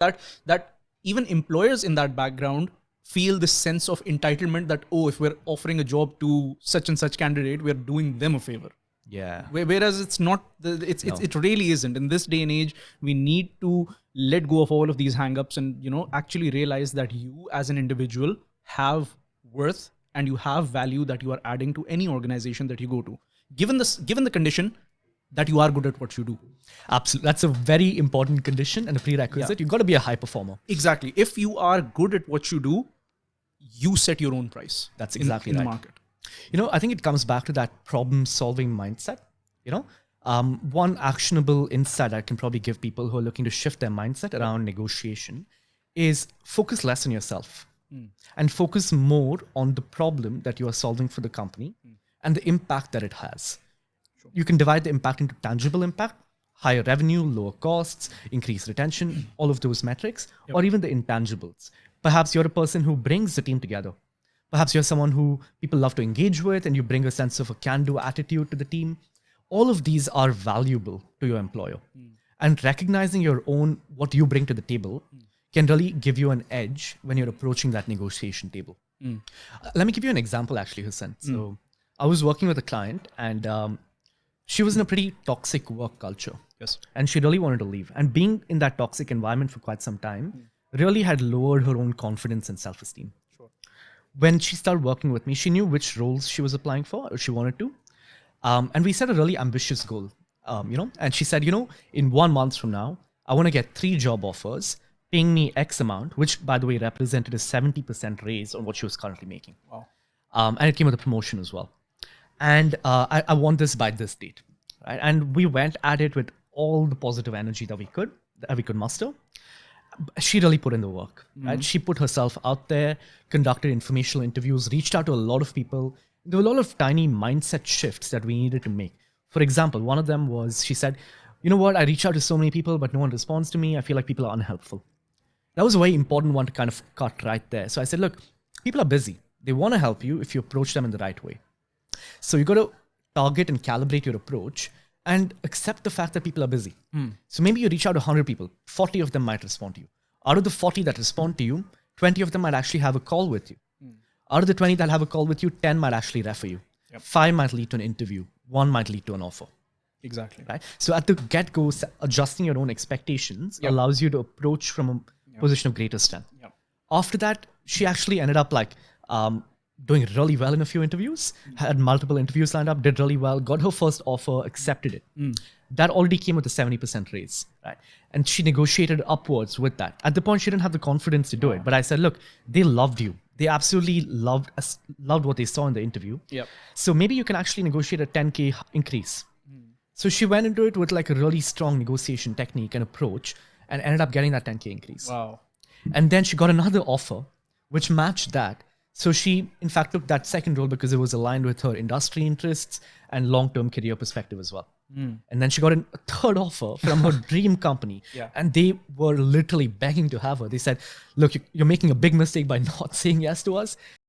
that even employers in that background feel this sense of entitlement that, oh, if we're offering a job to such and such candidate, we're doing them a favor. Yeah. Whereas it's not, it really isn't. In this day and age, we need to let go of all of these hangups and, actually realize that you as an individual have worth and you have value that you are adding to any organization that you go to. Given the condition that you are good at what you do. Absolutely. That's a very important condition and a prerequisite. You've got to be a high performer. Exactly. If you are good at what you do, you set your own price. That's exactly in right. the market. I think it comes back to that problem-solving mindset. One actionable insight I can probably give people who are looking to shift their mindset around negotiation is focus less on yourself and focus more on the problem that you are solving for the company and the impact that it has. Sure. You can divide the impact into tangible impact, higher revenue, lower costs, increased retention, all of those metrics, or even the intangibles. Perhaps you're a person who brings the team together. Perhaps you're someone who people love to engage with and you bring a sense of a can-do attitude to the team. All of these are valuable to your employer. And recognizing your own, what you bring to the table can really give you an edge when you're approaching that negotiation table. Let me give you an example actually, Hussain. So I was working with a client and she was in a pretty toxic work culture. Yes. And she really wanted to leave. And being in that toxic environment for quite some time really had lowered her own confidence and self-esteem. When she started working with me, she knew which roles she was applying for or she wanted to. And we set a really ambitious goal, and she said, in 1 month from now, I want to get 3 job offers paying me X amount, which by the way represented a 70% raise on what she was currently making. Wow. And it came with a promotion as well. And I want this by this date. Right? And we went at it with all the positive energy that we could muster. She really put in the work, right? She put herself out there, conducted informational interviews, reached out to a lot of people. There were a lot of tiny mindset shifts that we needed to make. For example, one of them was, she said, you know what, I reach out to so many people, but no one responds to me. I feel like people are unhelpful. That was a very important one to kind of cut right there. So I said, look, people are busy. They want to help you if you approach them in the right way. So you got to target and calibrate your approach and accept the fact that people are busy. So maybe you reach out to 100 people, 40 of them might respond to you. Out of the 40 that respond to you, 20 of them might actually have a call with you. Out of the 20 that have a call with you, 10 might actually refer you. 5 might lead to an interview. 1 might lead to an offer. Exactly. Right? So at the get-go, adjusting your own expectations allows you to approach from a position of greater strength. After that, she actually ended up doing really well in a few interviews, had multiple interviews lined up, did really well, got her first offer, accepted it. That already came with a 70% raise, right? And she negotiated upwards with that. At the point, she didn't have the confidence to do it. But I said, look, they loved you. They absolutely loved what they saw in the interview. So maybe you can actually negotiate a 10K increase. So she went into it with a really strong negotiation technique and approach and ended up getting that 10K increase. Wow. And then she got another offer, which matched that. So she, in fact, took that second role because it was aligned with her industry interests and long-term career perspective as well. And then she got a third offer from her dream company. And they were literally begging to have her. They said, look, you're making a big mistake by not saying yes to us.